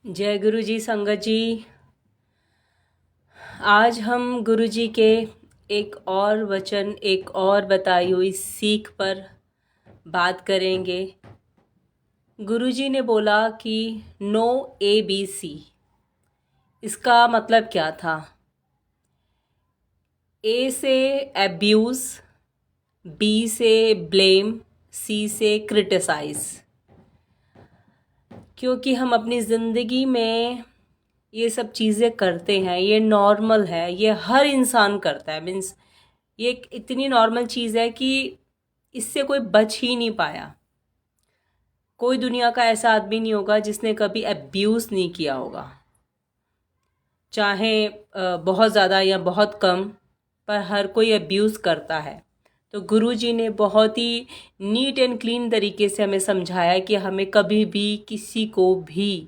जय गुरु जी संगत जी। आज हम गुरु जी के एक और वचन, एक और बताई हुई सीख पर बात करेंगे। गुरु जी ने बोला कि नो ABC। इसका मतलब क्या था? A से एब्यूज़, B से ब्लेम, C से क्रिटिसाइज़। क्योंकि हम अपनी ज़िंदगी में ये सब चीज़ें करते हैं, ये नॉर्मल है, ये हर इंसान करता है। मीन्स ये एक इतनी नॉर्मल चीज़ है कि इससे कोई बच ही नहीं पाया। कोई दुनिया का ऐसा आदमी नहीं होगा जिसने कभी अब्यूज़ नहीं किया होगा, चाहे बहुत ज़्यादा या बहुत कम, पर हर कोई अब्यूज़ करता है। तो गुरुजी ने बहुत ही नीट एंड क्लीन तरीके से हमें समझाया कि हमें कभी भी किसी को भी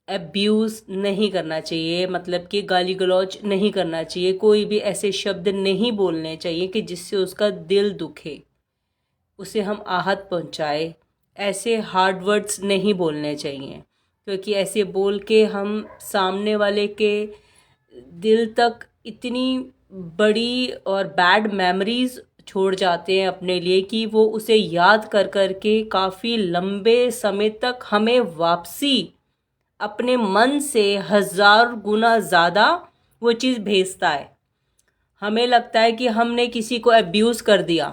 अब्यूज़ नहीं करना चाहिए, मतलब कि गाली गलौज नहीं करना चाहिए, कोई भी ऐसे शब्द नहीं बोलने चाहिए कि जिससे उसका दिल दुखे, उसे हम आहत पहुंचाए। ऐसे हार्ड वर्ड्स नहीं बोलने चाहिए, क्योंकि ऐसे बोल के हम सामने वाले के दिल तक इतनी बड़ी और बैड मेमोरीज छोड़ जाते हैं अपने लिए कि वो उसे याद कर कर के काफ़ी लंबे समय तक हमें वापसी अपने मन से 1000 गुना ज़्यादा वो चीज़ भेजता है। हमें लगता है कि हमने किसी को अब्यूज़ कर दिया।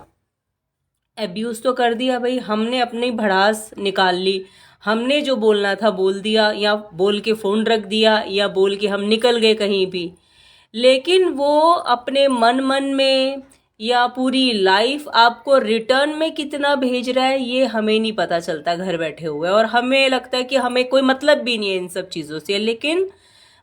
अब्यूज़ तो कर दिया भाई, हमने अपनी भड़ास निकाल ली, हमने जो बोलना था बोल दिया, या बोल के फ़ोन रख दिया, या बोल के हम निकल गए कहीं भी। लेकिन वो अपने मन मन में या पूरी लाइफ आपको रिटर्न में कितना भेज रहा है ये हमें नहीं पता चलता घर बैठे हुए। और हमें लगता है कि हमें कोई मतलब भी नहीं है इन सब चीज़ों से, लेकिन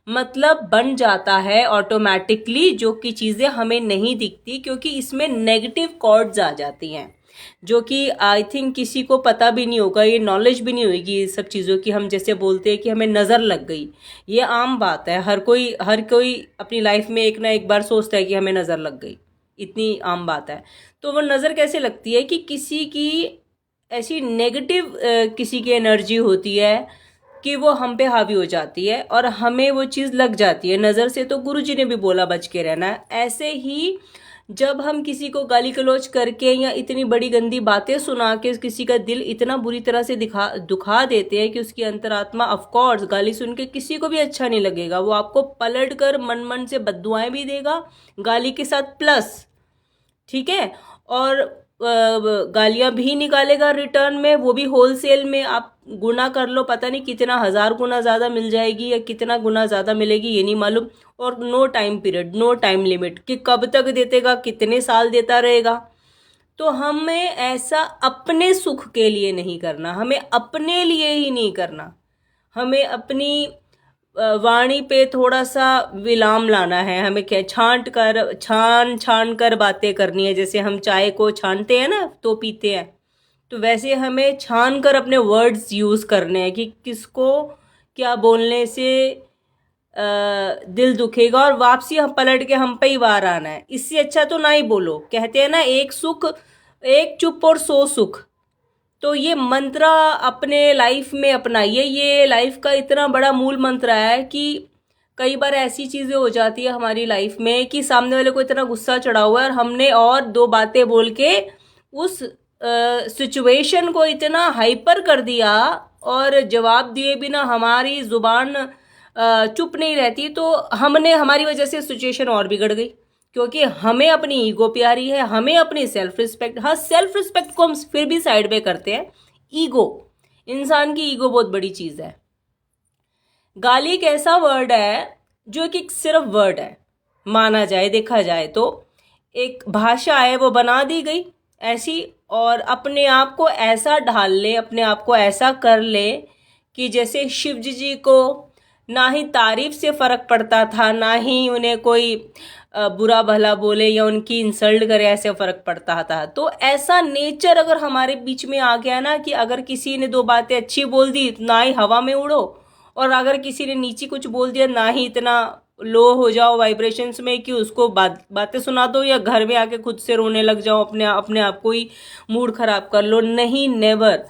मतलब बन जाता है ऑटोमेटिकली, जो कि चीज़ें हमें नहीं दिखती, क्योंकि इसमें नेगेटिव कॉर्ड्स आ जाती हैं, जो कि आई थिंक किसी को पता भी नहीं होगा, ये नॉलेज भी नहीं होगी ये सब चीज़ों की। हम जैसे बोलते हैं कि हमें नज़र लग गई, ये आम बात है, हर कोई अपनी लाइफ में एक ना एक बार सोचता है कि हमें नज़र लग गई, इतनी आम बात है। तो वो नज़र कैसे लगती है कि किसी की ऐसी नेगेटिव किसी की एनर्जी होती है कि वो हम पे हावी हो जाती है और हमें वो चीज़ लग जाती है नज़र से। तो गुरुजी ने भी बोला बच के रहना। ऐसे ही जब हम किसी को गाली गलौज करके या इतनी बड़ी गंदी बातें सुना के किसी का दिल इतना बुरी तरह से दुखा देते हैं कि उसकी अंतरात्मा, ऑफ कोर्स गाली सुन के किसी को भी अच्छा नहीं लगेगा, वो आपको पलट कर मन मन से बद्दुआएं भी देगा गाली के साथ प्लस, ठीक है, और गालियां भी निकालेगा रिटर्न में, वो भी होलसेल में। आप गुना कर लो, पता नहीं कितना 1000 गुना ज़्यादा मिल जाएगी या कितना गुना ज़्यादा मिलेगी ये नहीं मालूम। और no time period, no time limit कि कब तक देतेगा, कितने साल देता रहेगा। तो हमें ऐसा अपने सुख के लिए नहीं करना, हमें अपने लिए ही नहीं करना, हमें अपनी वाणी पे थोड़ा सा विलाम लाना है। हमें क्या छान छान कर बातें करनी है। जैसे हम चाय को छानते हैं ना तो पीते हैं, तो वैसे हमें छान कर अपने वर्ड्स यूज़ करने हैं कि किसको क्या बोलने से दिल दुखेगा और वापसी हम पलट के हम पे ही वार आना है। इससे अच्छा तो ना ही बोलो। कहते हैं ना, एक चुप और 100 सुख। तो ये मंत्र अपने लाइफ में अपनाइए। ये लाइफ का इतना बड़ा मूल मंत्र है कि कई बार ऐसी चीज़ें हो जाती है हमारी लाइफ में कि सामने वाले को इतना गुस्सा चढ़ा हुआ है और हमने और दो बातें बोल के उस सिचुएशन को इतना हाइपर कर दिया और जवाब दिए बिना हमारी जुबान चुप नहीं रहती, तो हमारी वजह से सिचुएशन और बिगड़ गई। क्योंकि हमें अपनी ईगो प्यारी है, हमें अपनी सेल्फ रिस्पेक्ट, हाँ सेल्फ रिस्पेक्ट को हम फिर भी साइड पे करते हैं। ईगो, इंसान की ईगो बहुत बड़ी चीज़ है। गाली एक ऐसा वर्ड है जो कि सिर्फ वर्ड है, माना जाए, देखा जाए तो एक भाषा है, वो बना दी गई ऐसी, और अपने आप को ऐसा ढाल ले, अपने आप को ऐसा कर ले कि जैसे शिव जी को ना ही तारीफ से फर्क पड़ता था, ना ही उन्हें कोई बुरा भला बोले या उनकी इंसल्ट करे ऐसे फर्क पड़ता था। तो ऐसा नेचर अगर हमारे बीच में आ गया ना कि अगर किसी ने दो बातें अच्छी बोल दी ना ही हवा में उड़ो, और अगर किसी ने नीची कुछ बोल दिया ना ही इतना लो हो जाओ वाइब्रेशंस में कि उसको बातें सुना दो या घर में आके खुद से रोने लग जाओ, अपने आप को ही मूड खराब कर लो। नहीं, नेवर।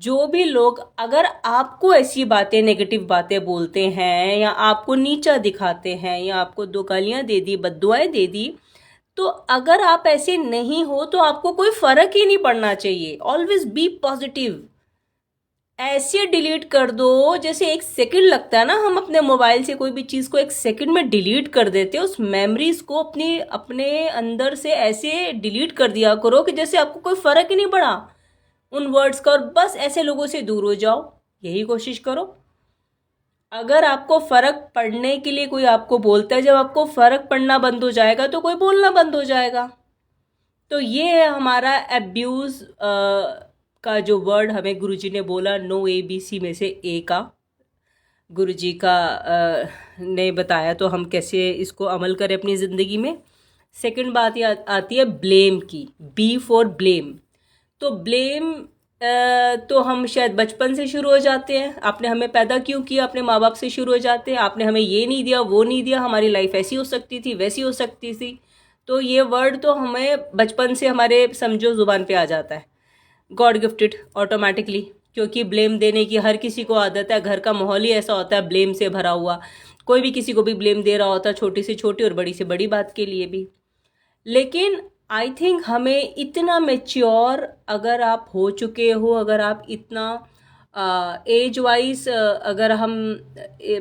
जो भी लोग अगर आपको ऐसी बातें, नेगेटिव बातें बोलते हैं या आपको नीचा दिखाते हैं या आपको दो गालियां दे दी, बद्दुआएं दे दी, तो अगर आप ऐसे नहीं हो तो आपको कोई फर्क ही नहीं पड़ना चाहिए। Always be positive. ऐसे डिलीट कर दो, जैसे एक सेकंड लगता है ना, हम अपने मोबाइल से कोई भी चीज़ को एक सेकंड में डिलीट कर देते हैं, उस मेमोरीज को अपनी अपने अंदर से ऐसे डिलीट कर दिया करो कि जैसे आपको कोई फर्क ही नहीं पड़ा उन वर्ड्स का, और बस ऐसे लोगों से दूर हो जाओ। यही कोशिश करो। अगर आपको फर्क पड़ने के लिए कोई आपको बोलता है, जब आपको फर्क पड़ना बंद हो जाएगा तो कोई बोलना बंद हो जाएगा। तो ये है हमारा अब्यूज का जो वर्ड हमें गुरुजी ने बोला, नो ABC में से ए का गुरुजी का ने बताया, तो हम कैसे इसको अमल करें अपनी ज़िंदगी में। सेकंड बात ये आती है ब्लेम की, बी फॉर ब्लेम। तो ब्लेम तो हम शायद बचपन से शुरू हो जाते हैं। आपने हमें पैदा क्यों किया, अपने माँ बाप से शुरू हो जाते हैं। आपने हमें ये नहीं दिया, वो नहीं दिया, हमारी लाइफ ऐसी हो सकती थी, वैसी हो सकती थी। तो ये वर्ड तो हमें बचपन से हमारे समझो ज़ुबान पे आ जाता है, गॉड गिफ्टेड ऑटोमेटिकली, क्योंकि ब्लेम देने की हर किसी को आदत है। घर का माहौल ही ऐसा होता है ब्लेम से भरा हुआ। कोई भी किसी को भी ब्लेम दे रहा होता है, छोटी से छोटी और बड़ी से बड़ी बात के लिए भी। लेकिन आई थिंक हमें इतना मेच्योर अगर आप हो चुके हो, अगर आप इतना एज वाइज अगर हम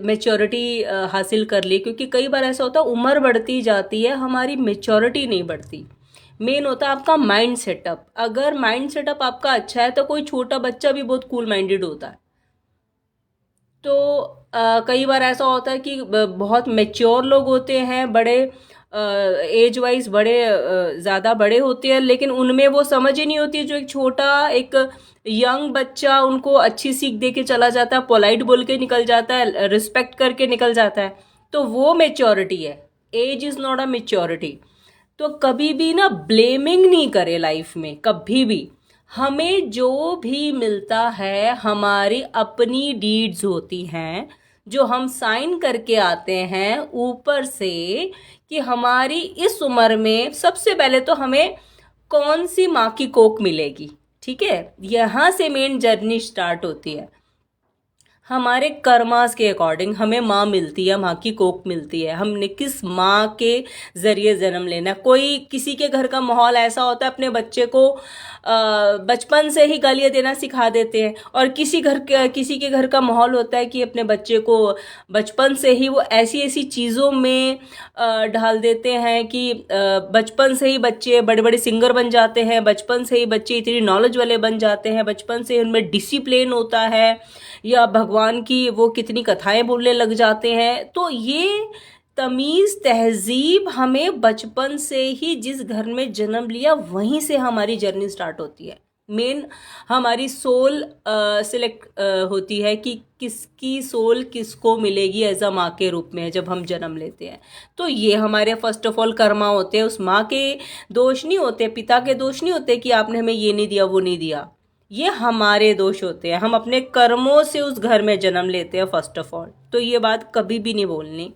मेच्योरिटी हासिल कर ली, क्योंकि कई बार ऐसा होता है उम्र बढ़ती जाती है, हमारी मेच्योरिटी नहीं बढ़ती। मेन होता है आपका माइंड सेटअप। अगर माइंड सेटअप आपका अच्छा है तो कोई छोटा बच्चा भी बहुत कूल माइंडेड होता है। तो कई बार ऐसा होता है कि बहुत मेच्योर लोग होते हैं, बड़े एज वाइज बड़े ज़्यादा बड़े होते हैं, लेकिन उनमें वो समझ ही नहीं होती जो एक छोटा, एक यंग बच्चा उनको अच्छी सीख दे के चला जाता है, पोलाइट बोल के निकल जाता है, रिस्पेक्ट करके निकल जाता है। तो वो मेच्योरिटी है। Age is not a maturity. तो कभी भी ना ब्लेमिंग नहीं करे लाइफ में, कभी भी। हमें जो भी मिलता है हमारी अपनी डीड्स होती हैं, जो हम साइन करके आते हैं ऊपर से, कि हमारी इस उम्र में सबसे पहले तो हमें कौन सी माँ की कोख मिलेगी। ठीक है, यहाँ से मेन जर्नी स्टार्ट होती है। हमारे कर्मास के अकॉर्डिंग हमें माँ मिलती है, माँ की कोख मिलती है। हमने किस माँ के ज़रिए जन्म लेना। कोई किसी के घर का माहौल ऐसा होता है अपने बच्चे को बचपन से ही गालियाँ देना सिखा देते हैं, और किसी के घर का माहौल होता है कि अपने बच्चे को बचपन से ही वो ऐसी ऐसी चीज़ों में ढाल देते हैं कि बचपन से ही बच्चे बड़े बड़े सिंगर बन जाते हैं, बचपन से ही बच्चे इतनी नॉलेज वाले बन जाते हैं, बचपन से उनमें डिसिप्लिन होता है, या भगवान की वो कितनी कथाएं बोलने लग जाते हैं। तो ये तमीज़ तहजीब हमें बचपन से ही, जिस घर में जन्म लिया वहीं से हमारी जर्नी स्टार्ट होती है। मेन हमारी सोल सिलेक्ट होती है कि किसकी सोल किसको मिलेगी एज अ माँ के रूप में जब हम जन्म लेते हैं। तो ये हमारे फर्स्ट ऑफ ऑल कर्मा होते हैं। उस माँ के दोष नहीं होते, पिता के दोष नहीं होते कि आपने हमें ये नहीं दिया, वो नहीं दिया। ये हमारे दोष होते हैं। हम अपने कर्मों से उस घर में जन्म लेते हैं फर्स्ट ऑफ ऑल। तो ये बात कभी भी नहीं बोलनी।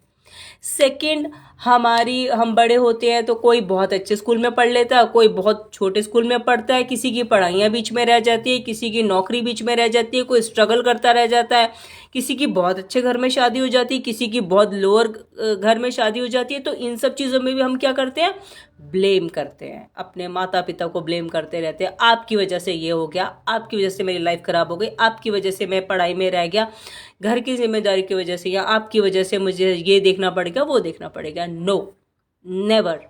सेकंड, हम बड़े होते हैं तो कोई बहुत अच्छे स्कूल में पढ़ लेता है, कोई बहुत छोटे स्कूल में पढ़ता है, किसी की पढ़ाइयाँ बीच में रह जाती है, किसी की नौकरी बीच में रह जाती है, कोई स्ट्रगल करता रह जाता है, किसी की बहुत अच्छे घर में शादी हो जाती है, किसी की बहुत लोअर घर में शादी हो जाती है। तो इन सब चीज़ों में भी हम क्या करते हैं, ब्लेम करते हैं, अपने माता पिता को ब्लेम करते रहते हैं। आपकी वजह से ये हो गया, आपकी वजह से मेरी लाइफ खराब हो गई, आपकी वजह से मैं पढ़ाई में रह गया, घर की जिम्मेदारी की वजह से, या आपकी वजह से मुझे ये देखना पड़ेगा, वो देखना पड़ेगा। No, never.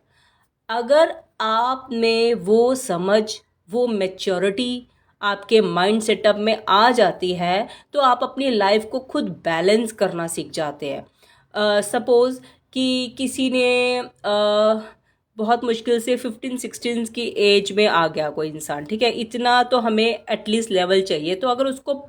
अगर आप में वो समझ, वो मैच्योरिटी आपके माइंड सेटअप में आ जाती है, तो आप अपनी लाइफ को खुद बैलेंस करना सीख जाते हैं। सपोज़ कि किसी ने बहुत मुश्किल से 15-16 की एज में आ गया कोई इंसान, ठीक है, इतना तो हमें एटलीस्ट लेवल चाहिए। तो अगर उसको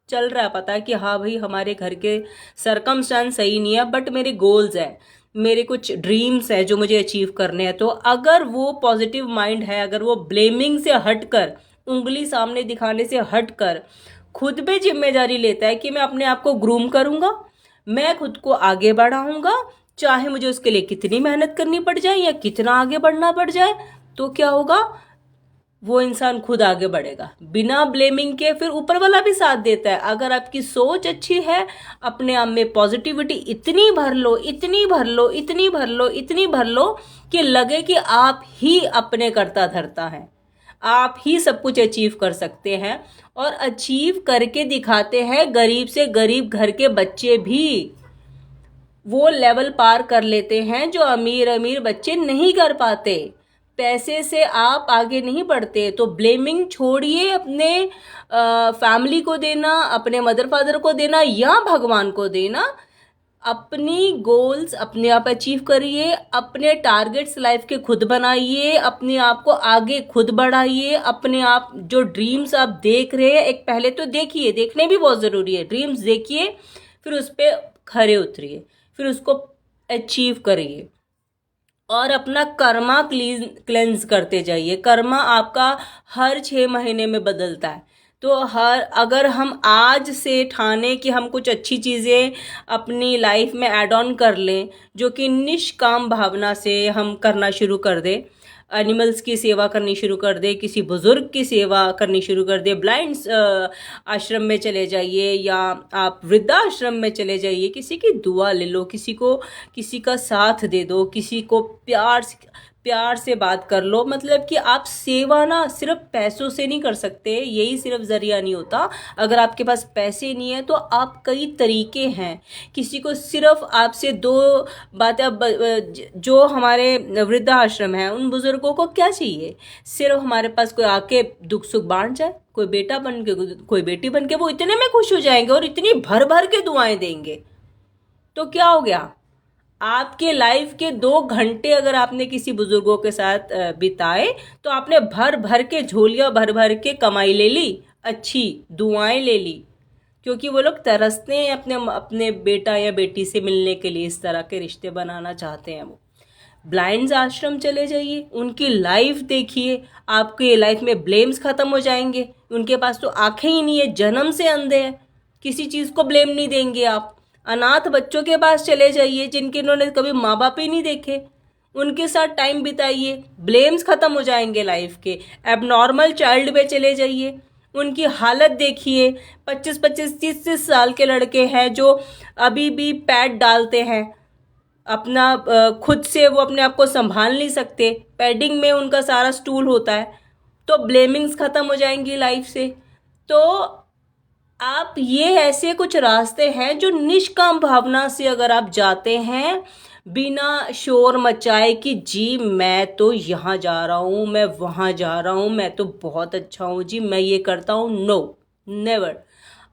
चल रहा है, पता है कि हाँ भाई हमारे घर के सरकमस्टांस सही नहीं है, बट मेरे गोल्स हैं, मेरे कुछ ड्रीम्स है जो मुझे अचीव करने हैं, तो अगर वो पॉजिटिव माइंड है, अगर वो ब्लेमिंग से हटकर, उंगली सामने दिखाने से हटकर खुद पे जिम्मेदारी लेता है कि मैं अपने आप को ग्रूम करूँगा, मैं खुद को आगे बढ़ाऊँगा, चाहे मुझे उसके लिए कितनी मेहनत करनी पड़ जाए या कितना आगे बढ़ना पड़ जाए, तो क्या होगा, वो इंसान खुद आगे बढ़ेगा बिना ब्लेमिंग के। फिर ऊपर वाला भी साथ देता है। अगर आपकी सोच अच्छी है, अपने आप में पॉजिटिविटी इतनी भर लो, इतनी भर लो, इतनी भर लो, इतनी भर लो कि लगे कि आप ही अपने करता धरता हैं, आप ही सब कुछ अचीव कर सकते हैं। और अचीव करके दिखाते हैं। गरीब से गरीब घर के बच्चे भी वो लेवल पार कर लेते हैं जो अमीर अमीर बच्चे नहीं कर पाते। पैसे से आप आगे नहीं बढ़ते। तो ब्लेमिंग छोड़िए, अपने फैमिली को देना, अपने मदर फादर को देना या भगवान को देना। अपनी गोल्स अपने आप अचीव करिए, अपने टारगेट्स लाइफ के खुद बनाइए, अपने आप को आगे खुद बढ़ाइए। अपने आप जो ड्रीम्स आप देख रहे हैं, एक पहले तो देखिए, देखने भी बहुत ज़रूरी है। ड्रीम्स देखिए, फिर उस पर खरे उतरिए, फिर उसको अचीव करिए। और अपना कर्मा क्लेंस करते जाइए। कर्मा आपका हर 6 महीने में बदलता है। तो अगर हम आज से ठाने कि हम कुछ अच्छी चीज़ें अपनी लाइफ में ऐड ऑन कर लें, जो कि निष्काम भावना से हम करना शुरू कर दें, एनिमल्स की सेवा करनी शुरू कर दे, किसी बुजुर्ग की सेवा करनी शुरू कर दे, ब्लाइंड्स आश्रम में चले जाइए या आप वृद्धाश्रम में चले जाइए, किसी की दुआ ले लो, किसी का साथ दे दो, किसी को प्यार से बात कर लो। मतलब कि आप सेवा ना सिर्फ पैसों से नहीं कर सकते, यही सिर्फ जरिया नहीं होता। अगर आपके पास पैसे नहीं है तो आप कई तरीके हैं। किसी को सिर्फ आपसे 2 बातें, जो हमारे वृद्धाश्रम है उन बुजुर्गों को क्या चाहिए, सिर्फ हमारे पास कोई आके दुख सुख बांट जाए, कोई बेटा बन के, कोई बेटी बन के, वो इतने में खुश हो जाएंगे और इतनी भर भर के दुआएं देंगे। तो क्या हो गया, आपके लाइफ के 2 घंटे अगर आपने किसी बुजुर्गों के साथ बिताए तो आपने भर भर के झोलियां भर भर के कमाई ले ली, अच्छी दुआएं ले ली। क्योंकि वो लोग तरसते हैं अपने अपने बेटा या बेटी से मिलने के लिए, इस तरह के रिश्ते बनाना चाहते हैं वो। ब्लाइंड्स आश्रम चले जाइए, उनकी लाइफ देखिए, आपके लाइफ में ब्लेम्स खत्म हो जाएंगे। उनके पास तो आंखें ही नहीं है, जन्म से अंधे हैं, किसी चीज़ को ब्लेम नहीं देंगे आप। अनाथ बच्चों के पास चले जाइए जिनके इन्होंने कभी माँ बाप ही नहीं देखे, उनके साथ टाइम बिताइए, ब्लेम्स खत्म हो जाएंगे लाइफ के। एबनॉर्मल चाइल्ड पे चले जाइए, उनकी हालत देखिए। 25-25, 30-30 साल के लड़के हैं जो अभी भी पैड डालते हैं, अपना खुद से वो अपने आप को संभाल नहीं सकते, पैडिंग में उनका सारा स्टूल होता है। तो ब्लेमिंग्स खत्म हो जाएंगी लाइफ से। तो आप ये ऐसे कुछ रास्ते हैं जो निष्काम भावना से अगर आप जाते हैं, बिना शोर मचाए कि जी मैं तो यहाँ जा रहा हूँ, मैं वहाँ जा रहा हूँ, मैं तो बहुत अच्छा हूँ जी, मैं ये करता हूँ, नो, नेवर।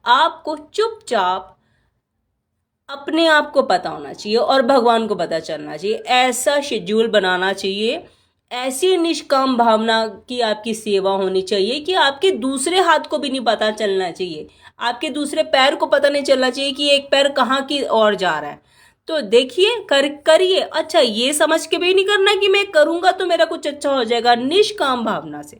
आपको चुपचाप अपने आप को पता होना चाहिए और भगवान को पता चलना चाहिए। ऐसा शेड्यूल बनाना चाहिए, ऐसी निष्काम भावना की आपकी सेवा होनी चाहिए कि आपके दूसरे हाथ को भी नहीं पता चलना चाहिए, आपके दूसरे पैर को पता नहीं चलना चाहिए कि एक पैर कहाँ की ओर जा रहा है। तो देखिए, करिए। अच्छा, ये समझ के भी नहीं करना कि मैं करूँगा तो मेरा कुछ अच्छा हो जाएगा। निष्काम भावना से,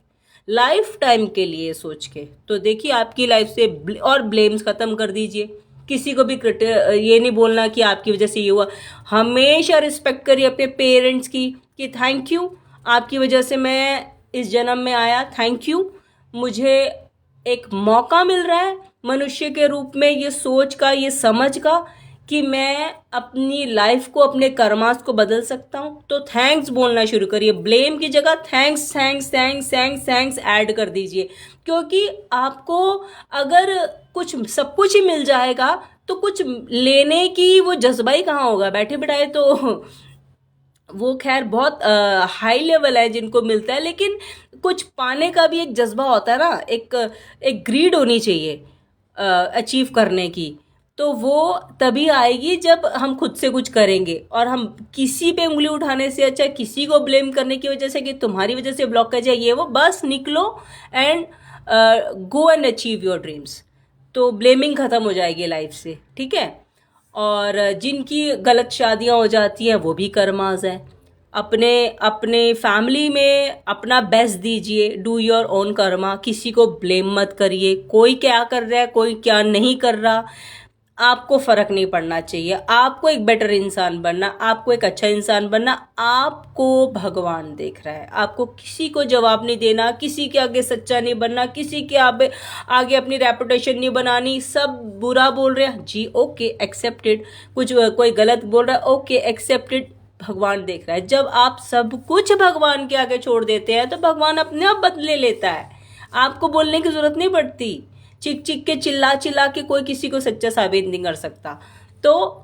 लाइफ टाइम के लिए सोच के, तो देखिए आपकी लाइफ से और ब्लेम्स खत्म कर दीजिए। किसी को भी ये नहीं बोलना कि आपकी वजह से ये हुआ। हमेशा रिस्पेक्ट करिए अपने पेरेंट्स की कि थैंक यू, आपकी वजह से मैं इस जन्म में आया, थैंक यू, मुझे एक मौका मिल रहा है मनुष्य के रूप में, ये सोच का, ये समझ का कि मैं अपनी लाइफ को, अपने कर्मास को बदल सकता हूँ। तो थैंक्स बोलना शुरू करिए, ब्लेम की जगह thanks thanks thanks thanks thanks add कर दीजिए। क्योंकि आपको अगर सब कुछ ही मिल जाएगा तो कुछ लेने की वो जज्बा ही कहाँ होगा, बैठे बिठाए तो वो खैर बहुत हाई लेवल है जिनको मिलता है, लेकिन कुछ पाने का भी एक जज्बा होता है ना, एक ग्रीड होनी चाहिए अचीव करने की। तो वो तभी आएगी जब हम खुद से कुछ करेंगे। और हम किसी पे उंगली उठाने से अच्छा किसी को ब्लेम करने की वजह से कि तुम्हारी वजह से ब्लॉक कर जाए ये वो, बस निकलो and go and achieve your dreams. तो ब्लेमिंग ख़त्म हो जाएगी लाइफ से, ठीक है। और जिनकी गलत शादियां हो जाती हैं वो भी कर्मास है। अपने अपने फैमिली में अपना बेस्ट दीजिए, डू योर ओन कर्मा, किसी को ब्लेम मत करिए। कोई क्या कर रहा है, कोई क्या नहीं कर रहा, आपको फ़र्क नहीं पड़ना चाहिए। आपको एक बेटर इंसान बनना, आपको एक अच्छा इंसान बनना, आपको भगवान देख रहा है। आपको किसी को जवाब नहीं देना, किसी के आगे सच्चा नहीं बनना, किसी के आगे अपनी रेपुटेशन नहीं बनानी। सब बुरा बोल रहे हैं जी, ओके एक्सेप्टेड। कुछ कोई गलत बोल रहा है, ओके एक्सेप्टेड। भगवान देख रहा है। जब आप सब कुछ भगवान के आगे छोड़ देते हैं तो भगवान अपने आप बदले लेता है। आपको बोलने की जरूरत नहीं पड़ती। चिक चिक के चिल्ला चिल्ला के कोई किसी को सच्चा साबित नहीं कर सकता। तो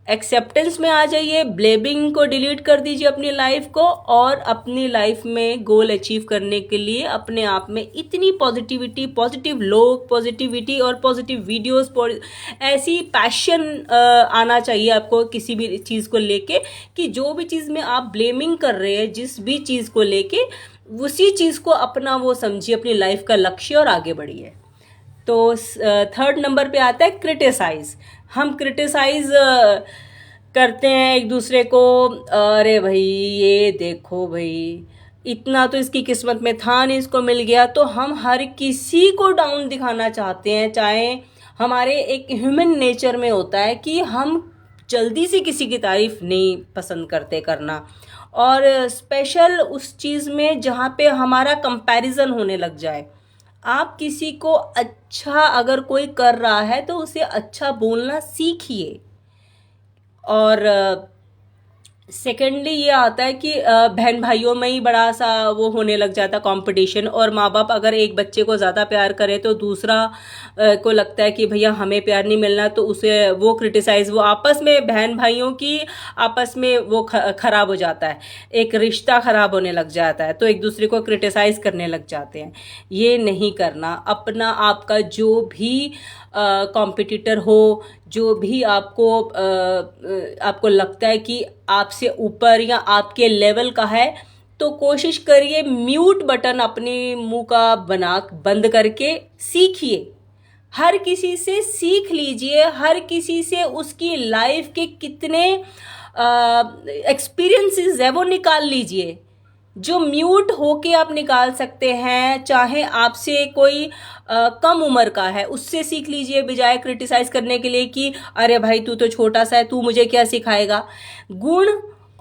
एक्सेप्टेंस में आ जाइए, ब्लेमिंग को डिलीट कर दीजिए अपनी लाइफ को, और अपनी लाइफ में गोल अचीव करने के लिए अपने आप में इतनी पॉजिटिविटी, पॉजिटिव लोग, पॉजिटिविटी और पॉजिटिव वीडियोस, ऐसी पैशन आना चाहिए आपको किसी भी चीज़ को लेके, कि जो भी चीज़ में आप ब्लेमिंग कर रहे हैं, जिस भी चीज़ को लेके, उसी चीज़ को अपना वो समझिए अपनी लाइफ का लक्ष्य और आगे बढ़िए। तो थर्ड नंबर पे आता है क्रिटिसाइज। हम क्रिटिसाइज करते हैं एक दूसरे को, अरे भाई ये देखो भाई, इतना तो इसकी किस्मत में था नहीं, इसको मिल गया। तो हम हर किसी को डाउन दिखाना चाहते हैं। चाहे हमारे एक ह्यूमन नेचर में होता है कि हम जल्दी से किसी की तारीफ नहीं पसंद करते करना, और स्पेशल उस चीज़ में जहाँ पे हमारा कंपैरिजन होने लग जाए। आप किसी को अच्छा अगर कोई कर रहा है तो उसे अच्छा बोलना सीखिए। और सेकेंडली ये आता है कि बहन भाइयों में ही बड़ा सा वो होने लग जाता कंपटीशन, और माँ बाप अगर एक बच्चे को ज़्यादा प्यार करे तो दूसरा को लगता है कि भैया हमें प्यार नहीं मिलना, तो उसे वो क्रिटिसाइज, वो आपस में बहन भाइयों की आपस में वो खराब हो जाता है, एक रिश्ता खराब होने लग जाता है, तो एक दूसरे को क्रिटिसाइज करने लग जाते हैं। ये नहीं करना। अपना आपका जो भी कॉम्पिटिटर हो, जो भी आपको लगता है कि आपसे ऊपर या आपके लेवल का है, तो कोशिश करिए म्यूट बटन अपने मुंह का बंद करके सीखिए। हर किसी से सीख लीजिए, हर किसी से उसकी लाइफ के कितने एक्सपीरियंसेस है वो निकाल लीजिए, जो म्यूट होके आप निकाल सकते हैं। चाहे आपसे कोई कम उम्र का है, उससे सीख लीजिए, बजाय क्रिटिसाइज करने के लिए कि अरे भाई तू तो छोटा सा है, तू मुझे क्या सिखाएगा। गुण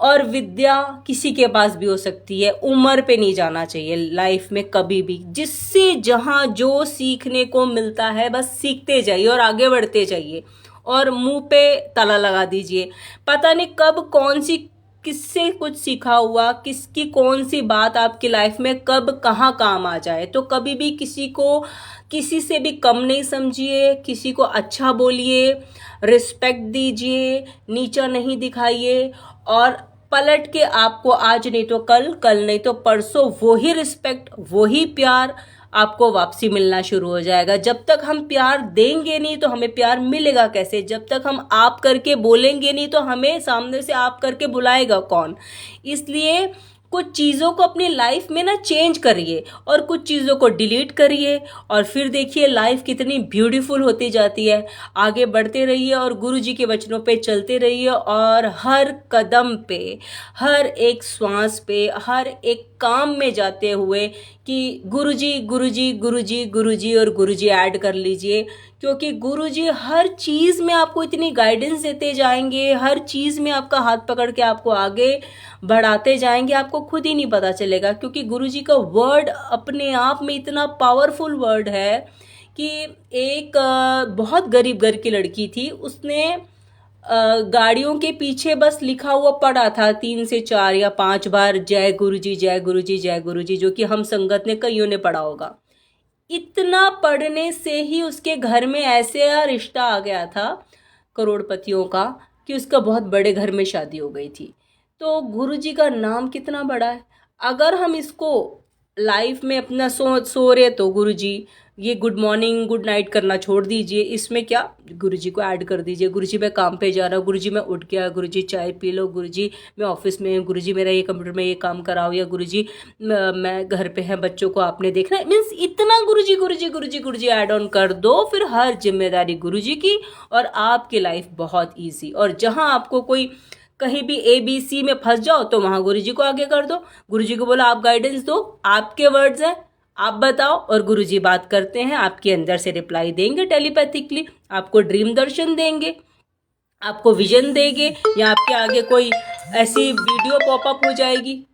और विद्या किसी के पास भी हो सकती है, उम्र पे नहीं जाना चाहिए लाइफ में कभी भी। जिससे जहाँ जो सीखने को मिलता है बस सीखते जाइए और आगे बढ़ते जाइए, और मुंह पे ताला लगा दीजिए। पता नहीं कब कौन सी किससे कुछ सीखा हुआ, किसकी कौन सी बात आपकी लाइफ में कब कहाँ काम आ जाए। तो कभी भी किसी से भी कम नहीं समझिए, किसी को अच्छा बोलिए, रिस्पेक्ट दीजिए, नीचा नहीं दिखाइए, और पलट के आपको आज नहीं तो कल, कल नहीं तो परसों वही रिस्पेक्ट, वही प्यार आपको वापसी मिलना शुरू हो जाएगा। जब तक हम प्यार देंगे नहीं तो हमें प्यार मिलेगा कैसे? जब तक हम आप करके बोलेंगे नहीं तो हमें सामने से आप करके बुलाएगा कौन? इसलिए कुछ चीज़ों को अपनी लाइफ में ना चेंज करिए, और कुछ चीज़ों को डिलीट करिए, और फिर देखिए लाइफ कितनी ब्यूटीफुल होती जाती है। आगे बढ़ते रहिए और गुरु जी के वचनों पे चलते रहिए, और हर कदम पे, हर एक श्वास पे, हर एक काम में जाते हुए कि गुरुजी गुरुजी गुरुजी गुरुजी और गुरुजी ऐड कर लीजिए, क्योंकि गुरुजी हर चीज़ में आपको इतनी गाइडेंस देते जाएंगे, हर चीज़ में आपका हाथ पकड़ के आपको आगे बढ़ाते जाएंगे, आपको खुद ही नहीं पता चलेगा। क्योंकि गुरुजी का वर्ड अपने आप में इतना पावरफुल वर्ड है कि एक बहुत गरीब घर की लड़की थी, उसने गाड़ियों के पीछे बस लिखा हुआ पड़ा था 3 से 4 या 5 बार जय गुरुजी जय गुरुजी जय गुरुजी, जो कि हम संगत ने कईयों ने पढ़ा होगा। इतना पढ़ने से ही उसके घर में ऐसे रिश्ता आ गया था करोड़पतियों का कि उसका बहुत बड़े घर में शादी हो गई थी। तो गुरुजी का नाम कितना बड़ा है। अगर हम इसको लाइफ में अपना सो रहे तो गुरुजी, ये गुड मॉर्निंग गुड नाइट करना छोड़ दीजिए, इसमें क्या गुरुजी को ऐड कर दीजिए। गुरुजी मैं काम पे जा रहा हूँ, गुरुजी मैं उठ गया, गुरुजी चाय पी लो, गुरुजी मैं ऑफिस में हूँ, गुरुजी मेरा ये कंप्यूटर में ये काम कराओ, या गुरुजी मैं घर पे है, बच्चों को आपने देखना है। मीन्स इतना गुरुजी गुरुजी गुरुजी गुरुजी ऐड ऑन कर दो, फिर हर जिम्मेदारी गुरुजी की, और आपकी लाइफ बहुत ईजी। और जहाँ आपको कोई कहीं भी ABC में फंस जाओ तो वहाँ गुरुजी को आगे कर दो, गुरुजी को बोलो आप गाइडेंस दो, आपके वर्ड्स हैं, आप बताओ और गुरुजी बात करते हैं, आपके अंदर से रिप्लाई देंगे टेलीपैथिकली, आपको ड्रीम दर्शन देंगे, आपको विजन देंगे, या आपके आगे कोई ऐसी वीडियो पॉपअप हो जाएगी।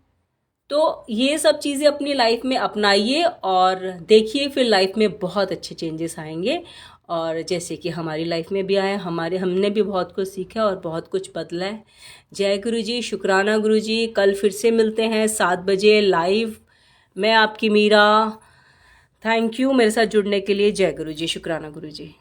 तो ये सब चीज़ें अपनी लाइफ में अपनाइए और देखिए, फिर लाइफ में बहुत अच्छे चेंजेस आएंगे। और जैसे कि हमारी लाइफ में भी आए, हमने भी बहुत कुछ सीखा और बहुत कुछ बदला है। जय गुरु जी, शुक्राना गुरु जी। कल फिर से मिलते हैं 7 बजे लाइव। मैं आपकी मीरा। थैंक यू मेरे साथ जुड़ने के लिए। जय गुरु जी, शुक्राना गुरु जी।